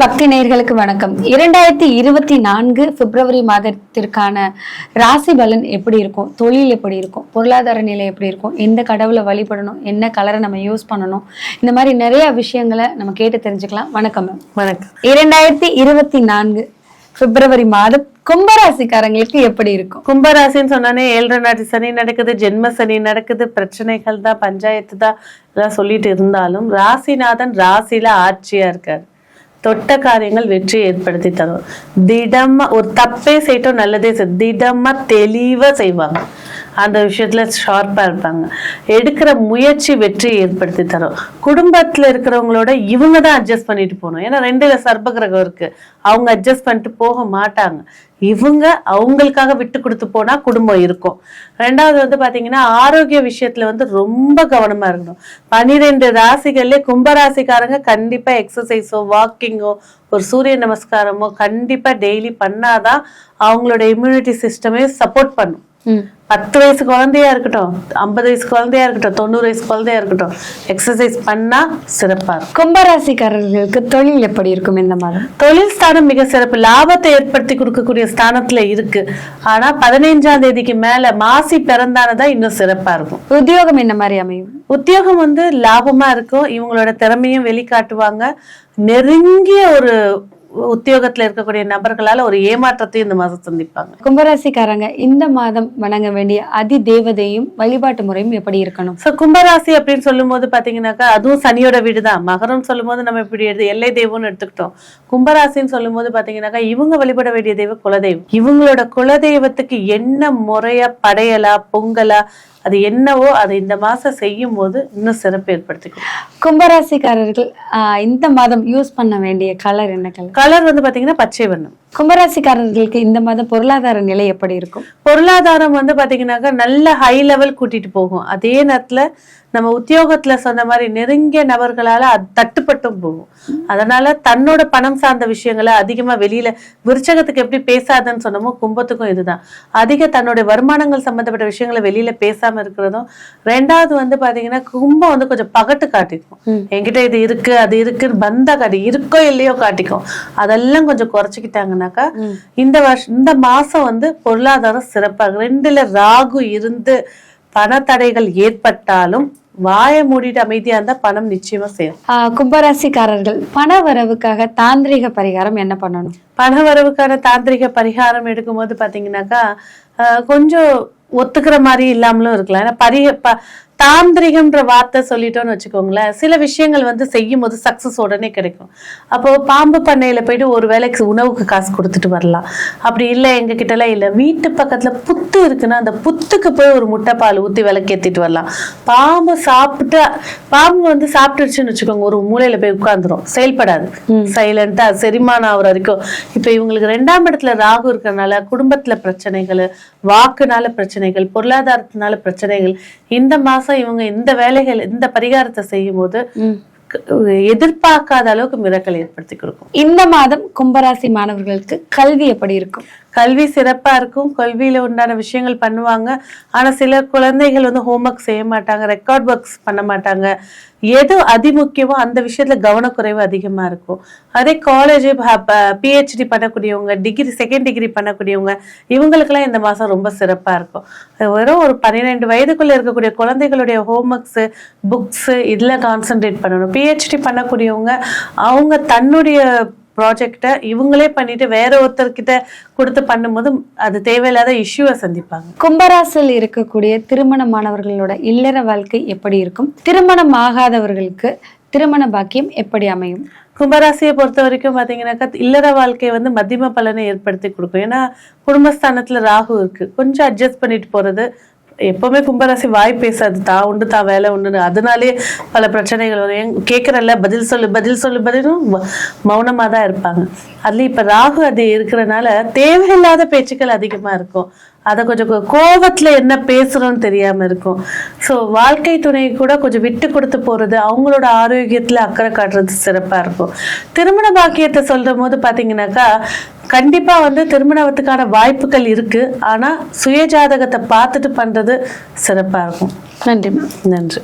சக்தி நேயர்களுக்கு வணக்கம். 2024 பிப்ரவரி மாதத்திற்கான ராசி பலன் எப்படி இருக்கும், தொழில் எப்படி இருக்கும், பொருளாதார நிலை எப்படி இருக்கும், எந்த கடவுளை வழிபடணும், என்ன கலரை நம்ம யூஸ் பண்ணணும், இந்த மாதிரி நிறைய விஷயங்களை நம்ம கேட்டு தெரிஞ்சுக்கலாம். வணக்கம் மேம். வணக்கம். 2024 பிப்ரவரி மாதம் கும்பராசிக்காரங்களுக்கு எப்படி இருக்கும்? கும்பராசின்னு சொன்னானே 7 நாட்டு சனி நடக்குது, ஜென்ம சனி நடக்குது, பிரச்சனைகள் தான், பஞ்சாயத்து தான் எல்லாம் சொல்லிட்டு இருந்தாலும் ராசிநாதன் ராசியில ஆட்சியா இருக்காரு. தொட்ட காரியங்கள் வெற்றி ஏற்படுத்தி தரும். திடமா ஒரு தப்பே செய்யட்டும், நல்லதே திடமா தெளிவா செய்வாங்க. அந்த விஷயத்துல ஷார்ப்பா இருப்பாங்க. எடுக்கிற முயற்சி வெற்றி ஏற்படுத்தி தரும். குடும்பத்துல இருக்கிறவங்களோட இவங்க தான் அட்ஜஸ்ட் பண்ணிட்டு போகணும். ஏன்னா 2ல சர்ப்ப கிரகம் இருக்கு, அவங்க அட்ஜஸ்ட் பண்ணிட்டு போக மாட்டாங்க. இவங்க அவங்களுக்காக விட்டு கொடுத்து போனா குடும்பம் இருக்கும். 2வது பாத்தீங்கன்னா ஆரோக்கிய விஷயத்துல ரொம்ப கவனமா இருக்கணும். 12 ராசிகள்ல கும்பராசிக்காரங்க கண்டிப்பா எக்ஸசைஸோ வாக்கிங்கோ ஒரு சூரிய நமஸ்காரமோ கண்டிப்பா டெய்லி பண்ணாதான் அவங்களோட இம்யூனிட்டி சிஸ்டமே சப்போர்ட் பண்ணும். 10 வயசு குழந்தையா இருக்கட்டும், 50 வயசு குழந்தையா இருக்கட்டும், 90 வயசு குழந்தையா இருக்கட்டும், எக்ஸசைஸ் பண்ணா சிறப்பா இருக்கும். கும்பராசிக்காரர்களுக்கு தொழில் எப்படி இருக்கும் இந்த மாதம்? தொழில் ஸ்தானம் மிக சிறப்பு, லாபத்தை ஏற்படுத்தி கொடுக்கக்கூடிய ஸ்தானத்துல இருக்கு. ஆனா 15ஆம் தேதிக்கு மேல மாசி பிறந்தானதான் இன்னும் சிறப்பா இருக்கும். உத்தியோகம் என்ன மாதிரி அமையும்? உத்தியோகம் லாபமா இருக்கும். இவங்களோட திறமையும் வெளிக்காட்டுவாங்க. நெருங்கிய ஒரு உத்தியோகத்துல இருக்கக்கூடிய நபர்களால ஒரு ஏமாற்றத்தையும் இந்த மாதம் சந்திப்பாங்க. கும்பராசிக்காரங்க இந்த மாதம் வணங்க வேண்டிய அதி தேவதையும் வழிபாட்டு முறையும் எப்படி இருக்கணும்? கும்பராசி அப்படின்னு சொல்லும் போது பாத்தீங்கன்னாக்கா அதுவும் சனியோட வீடுதான். மகரம் சொல்லும் போது நம்ம இப்படி எல்லை தெய்வம்னு எடுத்துக்கிட்டோம். கும்பராசின்னு சொல்லும் போது பாத்தீங்கன்னாக்கா இவங்க வழிபட வேண்டிய தெய்வம் குலதெய்வம். இவங்களோட குலதெய்வத்துக்கு என்ன முறையா படையலா பொங்கலா அது என்னவோ அதை இந்த மாசம் செய்யும் போது இன்னும் சிறப்பு ஏற்படுத்திக்கும். கும்பராசிக்காரர்கள் இந்த மாதம் யூஸ் பண்ண வேண்டிய கலர் என்ன கலர்? கலர் பாத்தீங்கன்னா பச்சை வண்ணம். கும்பராசிக்காரர்களுக்கு இந்த மாதம் பொருளாதார நிலை எப்படி இருக்கும்? பொருளாதாரம் பாத்தீங்கன்னாக்கா நல்ல ஹை லெவல் கூட்டிட்டு போகும். அதே நேரத்துல நம்ம உத்தியோகத்துல சொன்ன மாதிரி நெருங்கிய நபர்களால தட்டுப்பட்டும் போகும். அதனால தன்னோட பணம் சார்ந்த விஷயங்களை அதிகமா வெளியில விருச்சகத்துக்கு எப்படி பேசாதுன்னு சொன்னமோ கும்பத்துக்கும் இதுதான். அதிக தன்னுடைய வருமானங்கள் சம்பந்தப்பட்ட விஷயங்களை வெளியில பேசாம இருக்கிறதும். 2வது பாத்தீங்கன்னா கும்பம் கொஞ்சம் பகட்டு காட்டிக்கும். என்கிட்ட இது இருக்கு அது இருக்குன்னு பந்தா காட்டி இருக்கோ இல்லையோ காட்டிக்கும். அதெல்லாம் கொஞ்சம் குறைச்சிக்கிட்டாங்கன்னாக்கா இந்த மாசம் பொருளாதாரம் சிறப்பாக. 2ல ராகு இருந்து பண தடைகள் ஏற்பட்டாலும் வாய மூடிட்டு அமைதியா இருந்தா பணம் நிச்சயமா சேரும். கும்பராசிக்காரர்கள் பண வரவுக்காக தாந்திரிக பரிகாரம் என்ன பண்ணணும்? பண வரவுக்கான தாந்திரிக பரிகாரம் எடுக்கும்போது பாத்தீங்கன்னாக்கா கொஞ்சம் ஒத்துக்கிற மாதிரி இல்லாமலும் இருக்கலாம். ஏன்னா தாந்திரிகம்ன்ற வார்த்தை சொல்லிட்டோம்னு வச்சுக்கோங்களேன், சில விஷயங்கள் செய்யும் போது சக்சஸ் உடனே கிடைக்கும். அப்போ பாம்பு பண்ணையில போயிட்டு ஒரு வேலைக்கு உணவுக்கு காசு கொடுத்துட்டு வரலாம். அப்படி இல்லை எங்க கிட்ட எல்லாம் இல்லை, வீட்டு பக்கத்துல புத்து இருக்குன்னா அந்த புத்துக்கு போய் ஒரு முட்டை பால் ஊத்தி விளக்கேத்திட்டு வரலாம். பாம்பு சாப்பிட்டுருச்சுன்னு வச்சுக்கோங்க, ஒரு மூலையில போய் உட்கார்ந்துரும், செயல்படாது, சைலண்டா செரிமானம் ஆகுற வரைக்கும். இப்ப இவங்களுக்கு 2ஆம் இடத்துல ராகு இருக்கிறதுனால குடும்பத்துல பிரச்சனைகள், வாக்குனால பிரச்சனைகள், பொருளாதாரத்தினால பிரச்சனைகள். இந்த மாசம் இவங்க இந்த வேலைகள் இந்த பரிகாரத்தை செய்யும் போது எதிர்பார்க்காத அளவுக்கு மிரக்கல் ஏற்படுத்தி கொடுக்கும். இந்த மாதம் கும்பராசி மாணவர்களுக்கு கல்வி எப்படி இருக்கும்? கல்வி சிறப்பா இருக்கும். கல்வியில உண்டான விஷயங்கள் பண்ணுவாங்க. ஆனா சில குழந்தைகள் ஹோம்ஒர்க் செய்ய மாட்டாங்க, ரெக்கார்ட் ஒர்க்ஸ் பண்ண மாட்டாங்க. எது அதிமுக்கியமோ அந்த விஷயத்துல கவனக்குறைவு அதிகமா இருக்கும். அதே காலேஜ் PhD பண்ணக்கூடியவங்க, செகண்ட் டிகிரி பண்ணக்கூடியவங்க, இவங்களுக்கெல்லாம் இந்த மாசம் ரொம்ப சிறப்பா இருக்கும். வெறும் ஒரு 12 வயதுக்குள்ள இருக்கக்கூடிய குழந்தைகளுடைய ஹோம்ஒர்க்ஸ் புக்ஸ் இதுல கான்சென்ட்ரேட் பண்ணணும். PhD பண்ணக்கூடியவங்க அவங்க தன்னுடைய ப்ராஜெக்டை இவங்களே பண்ணிட்டு வேற ஒருத்தர்கிட்ட கொடுத்து பண்ணும்போது அது தேவையில்லாத இஷ்யூவை சந்திப்பாங்க. கும்பராசியில் இருக்கக்கூடிய திருமணமானவர்களோட இல்லற வாழ்க்கை எப்படி இருக்கும்? திருமணம் ஆகாதவர்களுக்கு திருமண பாக்கியம் எப்படி அமையும்? கும்பராசியை பொறுத்த வரைக்கும் பாத்தீங்கன்னாக்கா இல்லற வாழ்க்கை மத்தியம பலனை ஏற்படுத்தி கொடுக்கும். ஏன்னா குடும்பஸ்தானத்துல ராகு இருக்கு. கொஞ்சம் அட்ஜஸ்ட் பண்ணிட்டு போறது. எப்பவுமே கும்பராசி வாய் பேசாது, தான் உண்டு தான் வேலை உண்டுன்னு. அதனாலே பல பிரச்சனைகள் வரும். கேட்கறல்ல பதில் பதிலும் மௌனமா தான் இருப்பாங்க. அதுல இப்ப ராகு அது இருக்கிறனால தேவையில்லாத பேச்சுக்கள் அதிகமா இருக்கும். அதை கொஞ்சம் கோபத்துல என்ன பேசுறோம்னு தெரியாம இருக்கும். ஸோ வாழ்க்கை துணை கூட கொஞ்சம் விட்டு கொடுத்து போறது, அவங்களோட ஆரோக்கியத்துல அக்கறை காட்டுறது சிறப்பா இருக்கும். திருமண பாக்கியத்தை சொல்ற போது பாத்தீங்கன்னாக்கா கண்டிப்பா திருமணத்துக்கான வாய்ப்புகள் இருக்கு. ஆனா சுய ஜாதகத்தை பார்த்துட்டு பண்றது சிறப்பா இருக்கும். நன்றி. நன்றி.